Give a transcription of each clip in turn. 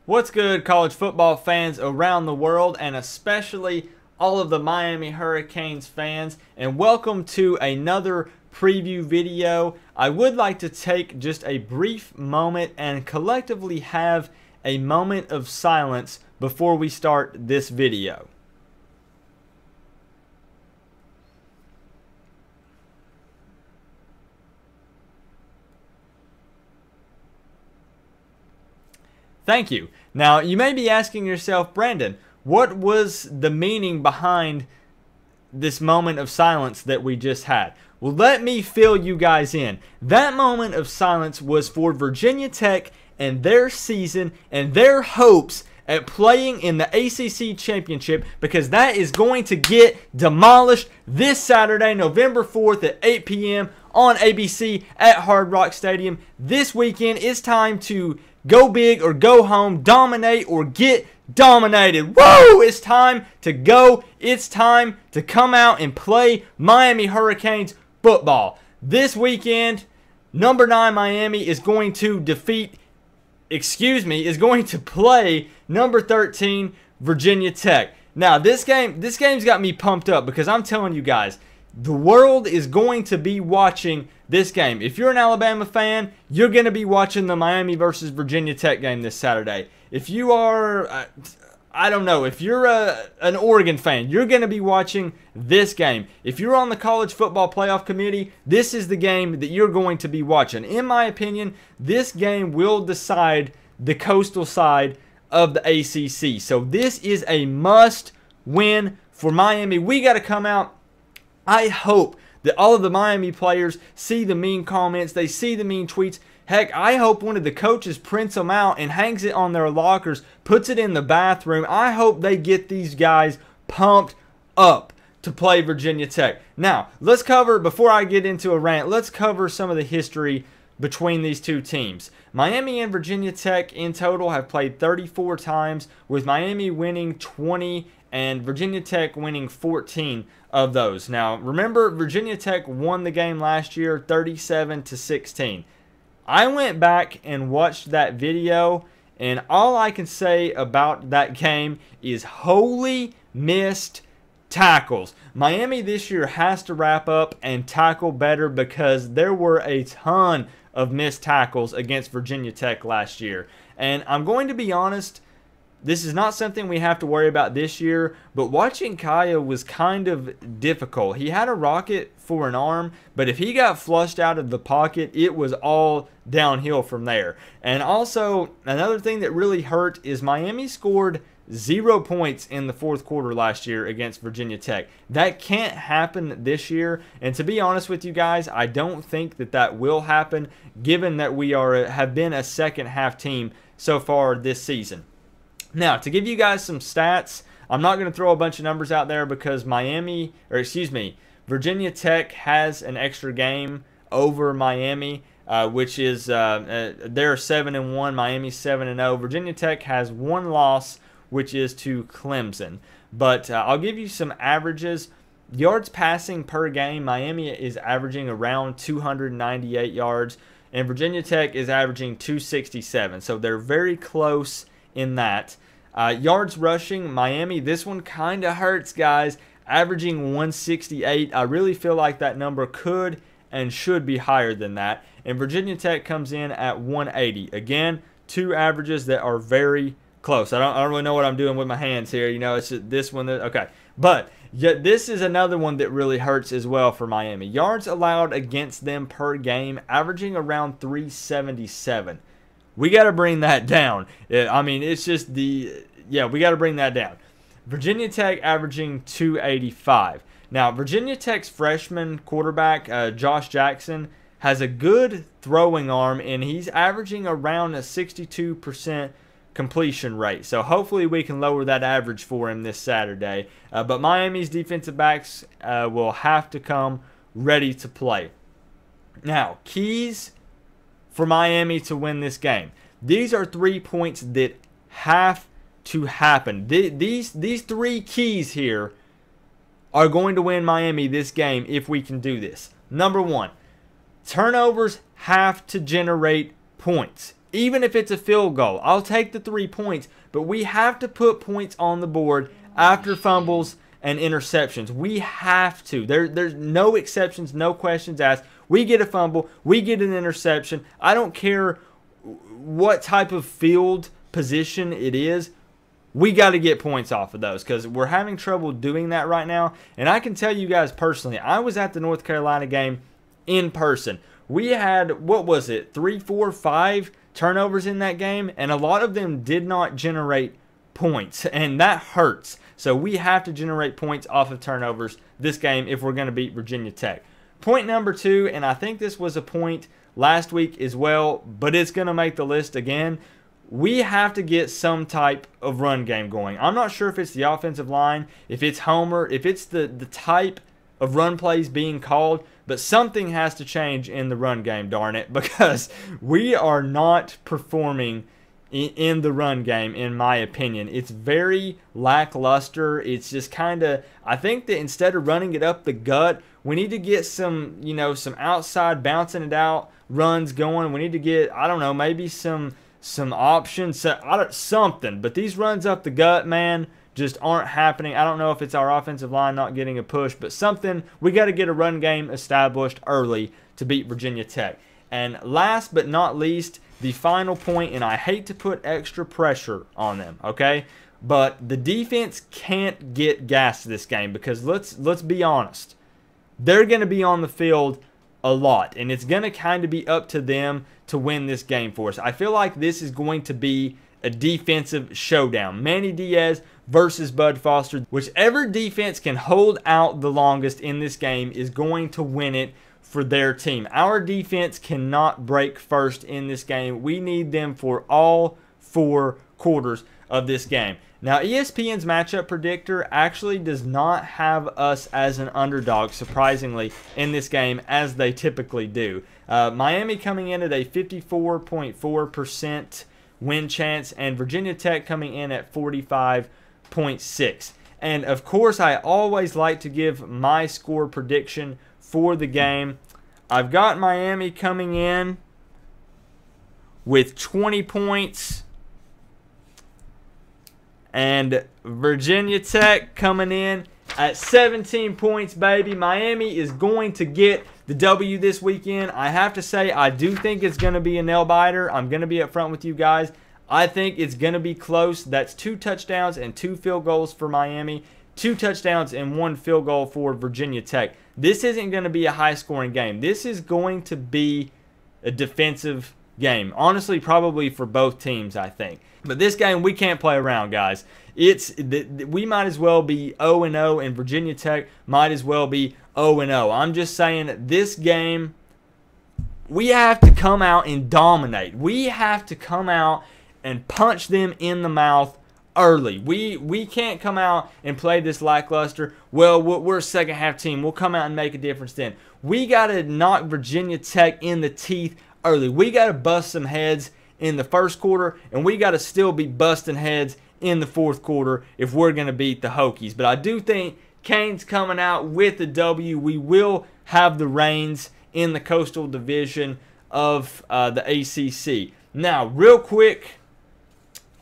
What's good, college football fans around the world, and especially all of the Miami Hurricanes fans, and welcome to another preview video. I would like to take just a brief moment and collectively have a moment of silence before we start this video. Thank you. Now, you may be asking yourself, Brandon, what was the meaning behind this moment of silence that we just had? Well, let me fill you guys in. That moment of silence was for Virginia Tech and their season and their hopes at playing in the ACC Championship, because that is going to get demolished this Saturday, November 4th at 8 p.m. on ABC at Hard Rock Stadium. This weekend, it's time to go big or go home, dominate or get dominated. Whoa! It's time to go. It's time to come out and play Miami Hurricanes football. This weekend, number 9 Miami is going to is going to play number 13 Virginia Tech. Now, this game's got me pumped up because I'm telling you guys, the world is going to be watching this game. If you're an Alabama fan, you're going to be watching the Miami versus Virginia Tech game this Saturday. If you are, I don't know, if you're an Oregon fan, you're going to be watching this game. If you're on the College Football Playoff Committee, this is the game that you're going to be watching. In my opinion, this game will decide the coastal side of the ACC. So this is a must-win for Miami. We got to come out. I hope that all of the Miami players see the mean comments, they see the mean tweets. Heck, I hope one of the coaches prints them out and hangs it on their lockers, puts it in the bathroom. I hope they get these guys pumped up to play Virginia Tech. Now, let's cover, before I get into a rant, let's cover some of the history between these two teams. Miami and Virginia Tech in total have played 34 times, with Miami winning 20 and Virginia Tech winning 14 of those. Now, remember, Virginia Tech won the game last year 37-16. I went back and watched that video, and all I can say about that game is holy missed tackles. Miami this year has to wrap up and tackle better, because there were a ton of missed tackles against Virginia Tech last year. And I'm going to be honest, this is not something we have to worry about this year, but watching Kaya was kind of difficult. He had a rocket for an arm, but if he got flushed out of the pocket, it was all downhill from there. And also, another thing that really hurt is Miami scored 0 points in the fourth quarter last year against Virginia Tech. That can't happen this year, and to be honest with you guys, I don't think that will happen, given that we have been a second half team so far this season. Now, to give you guys some stats, I'm not going to throw a bunch of numbers out there because Virginia Tech has an extra game over Miami, which is they're 7-1, Miami's 7-0. Virginia Tech has one loss, which is to Clemson. But I'll give you some averages. Yards passing per game, Miami is averaging around 298 yards, and Virginia Tech is averaging 267. So they're very close in that. Yards rushing, Miami, this one kind of hurts, guys, averaging 168. I really feel like that number could and should be higher than that. And Virginia Tech comes in at 180. Again, two averages that are very close. I don't really know what I'm doing with my hands here. You know, it's just this one. Okay. But yet this is another one that really hurts as well for Miami. Yards allowed against them per game, averaging around 377. We got to bring that down. I mean, it's just we got to bring that down. Virginia Tech averaging 285. Now, Virginia Tech's freshman quarterback, Josh Jackson, has a good throwing arm, and he's averaging around a 62% completion rate. So hopefully we can lower that average for him this Saturday. But Miami's defensive backs will have to come ready to play. Now, keys for Miami to win this game. These are 3 points that have to happen. These 3 keys here are going to win Miami this game if we can do this. Number 1, turnovers have to generate points. Even if it's a field goal, I'll take the 3 points, but we have to put points on the board after fumbles and interceptions. We have to. There's no exceptions, no questions asked. We get a fumble, we get an interception. I don't care what type of field position it is. We got to get points off of those because we're having trouble doing that right now. And I can tell you guys personally, I was at the North Carolina game in person. We had, what was it, 3, 4, 5 turnovers in that game, and a lot of them did not generate points, and that hurts. So we have to generate points off of turnovers this game if we're going to beat Virginia Tech. Point number 2, and I think this was a point last week as well, but it's going to make the list again. We have to get some type of run game going. I'm not sure if it's the offensive line, if it's Homer, if it's the type of run plays being called, but something has to change in the run game, darn it, because we are not performing in the run game, in my opinion. It's very lackluster. It's just kind of, I think that instead of running it up the gut, we need to get some, some outside bouncing it out runs going. We need to get, I don't know, maybe some options, something. But these runs up the gut, man, just aren't happening. I don't know if it's our offensive line not getting a push, but something. We got to get a run game established early to beat Virginia Tech. And last but not least, the final point, and I hate to put extra pressure on them, okay? But the defense can't get gassed this game because let's be honest. They're going to be on the field a lot, and it's going to kind of be up to them to win this game for us. I feel like this is going to be a defensive showdown. Manny Diaz versus Bud Foster. Whichever defense can hold out the longest in this game is going to win it for their team. Our defense cannot break first in this game. We need them for all 4 quarters of this game. Now, ESPN's matchup predictor actually does not have us as an underdog, surprisingly, in this game, as they typically do. Miami coming in at a 54.4% win chance, and Virginia Tech coming in at 45.6%. And, of course, I always like to give my score prediction for the game. I've got Miami coming in with 20 points. And Virginia Tech coming in at 17 points, baby. Miami is going to get the W this weekend. I have to say, I do think it's going to be a nail-biter. I'm going to be up front with you guys. I think it's going to be close. That's 2 touchdowns and 2 field goals for Miami. 2 touchdowns and 1 field goal for Virginia Tech. This isn't going to be a high-scoring game. This is going to be a defensive game. Honestly, probably for both teams, I think. But this game, we can't play around, guys. We might as well be 0-0, and Virginia Tech might as well be 0-0. I'm just saying, this game, we have to come out and dominate. We have to come out and punch them in the mouth early. We can't come out and play this lackluster. Well, we're a second-half team. We'll come out and make a difference then. We got to knock Virginia Tech in the teeth early. We got to bust some heads in the first quarter, and we got to still be busting heads in the fourth quarter if we're going to beat the Hokies. But I do think Canes coming out with the W. We will have the reins in the Coastal Division of the ACC. Now, real quick,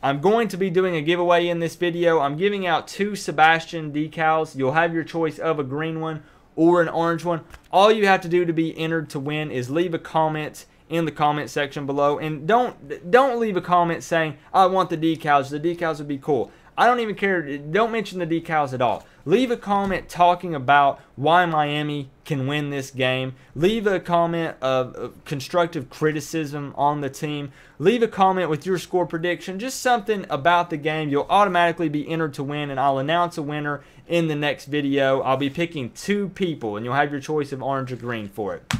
I'm going to be doing a giveaway in this video. I'm giving out 2 Sebastian decals. You'll have your choice of a green one or an orange one. All you have to do to be entered to win is leave a comment in the comment section below, and don't leave a comment saying I want the decals. The decals would be cool. I don't even care. Don't mention the decals at all. Leave a comment talking about why Miami can win this game. Leave a comment of constructive criticism on the team. Leave a comment with your score prediction. Just something about the game. You'll automatically be entered to win, and I'll announce a winner in the next video. I'll be picking 2 people, and you'll have your choice of orange or green for it.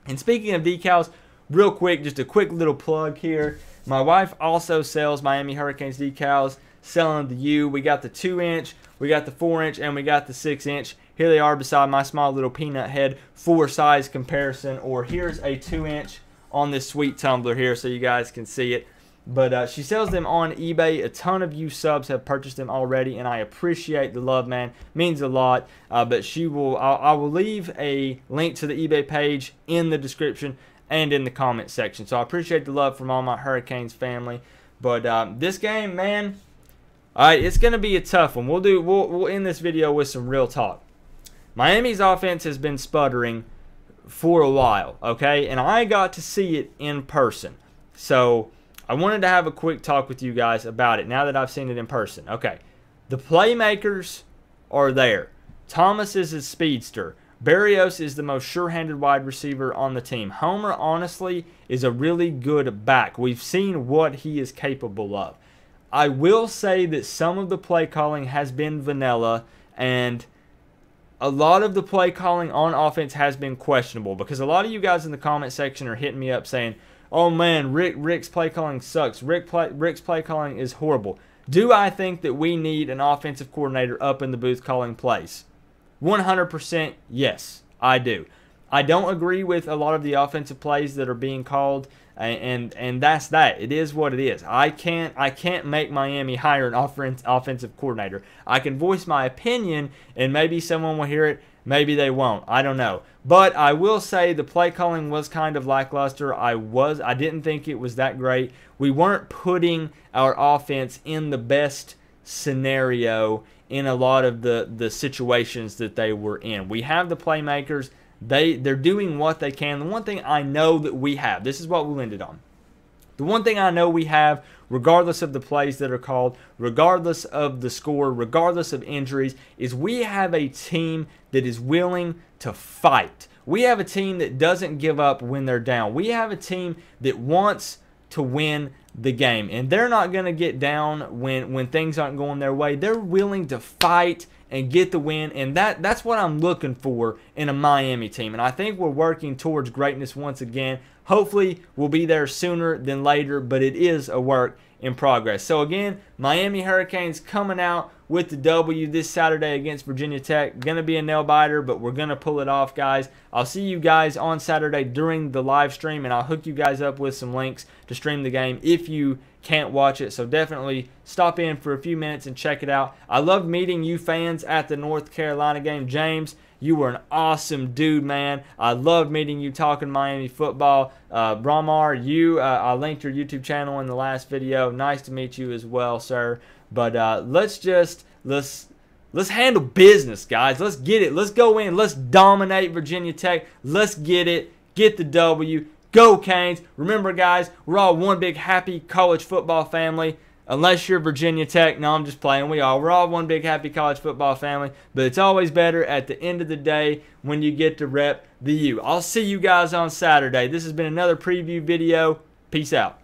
And speaking of decals, real quick, just a quick little plug here. My wife also sells Miami Hurricanes decals, selling the U. We got the 2-inch, we got the 4-inch, and we got the 6-inch. Here they are beside my small little peanut head for size comparison. Or here's a 2-inch on this sweet tumbler here so you guys can see it. But she sells them on eBay. A ton of you subs have purchased them already, and I appreciate the love, man. Means a lot. But I will leave a link to the eBay page in the description and in the comment section. So I appreciate the love from all my Hurricanes family. But this game, man, all right, it's going to be a tough one. We'll end this video with some real talk. Miami's offense has been sputtering for a while, okay? And I got to see it in person. So I wanted to have a quick talk with you guys about it now that I've seen it in person. Okay, the playmakers are there. Thomas is a speedster. Barrios is the most sure-handed wide receiver on the team. Homer, honestly, is a really good back. We've seen what he is capable of. I will say that some of the play calling has been vanilla, and a lot of the play calling on offense has been questionable, because a lot of you guys in the comment section are hitting me up saying, oh man, Rick's play calling sucks. Rick's play calling is horrible. Do I think that we need an offensive coordinator up in the booth calling plays? 100% yes, I do. I don't agree with a lot of the offensive plays that are being called, and that's that. It is what it is. I can't make Miami hire an offensive coordinator. I can voice my opinion, and maybe someone will hear it, maybe they won't. I don't know. But I will say the play calling was kind of lackluster. I didn't think it was that great. We weren't putting our offense in the best scenario in a lot of the situations that they were in. We have the playmakers. They're doing what they can. The one thing I know that we have, this is what we'll end it on. The one thing I know we have, regardless of the plays that are called, regardless of the score, regardless of injuries, is we have a team that is willing to fight. We have a team that doesn't give up when they're down. We have a team that wants to win the game, and they're not going to get down when things aren't going their way. They're willing to fight and get the win, and that's what I'm looking for in a Miami team. And I think we're working towards greatness once again. Hopefully we'll be there sooner than later, but it is a work in progress. So again, Miami Hurricanes coming out with the W this Saturday against Virginia Tech. Going to be a nail biter, but we're going to pull it off, guys. I'll see you guys on Saturday during the live stream, and I'll hook you guys up with some links to stream the game if you can't watch it. So definitely stop in for a few minutes and check it out. I loved meeting you fans at the North Carolina game. James, you were an awesome dude, man. I loved meeting you, talking Miami football. Bramar, I linked your YouTube channel in the last video. Nice to meet you as well, sir. But let's handle business, guys. Let's get it. Let's go in. Let's dominate Virginia Tech. Let's get it. Get the W. Go Canes. Remember, guys, we're all one big happy college football family. Unless you're Virginia Tech. No, I'm just playing. We're all one big happy college football family. But it's always better at the end of the day when you get to rep the U. I'll see you guys on Saturday. This has been another preview video. Peace out.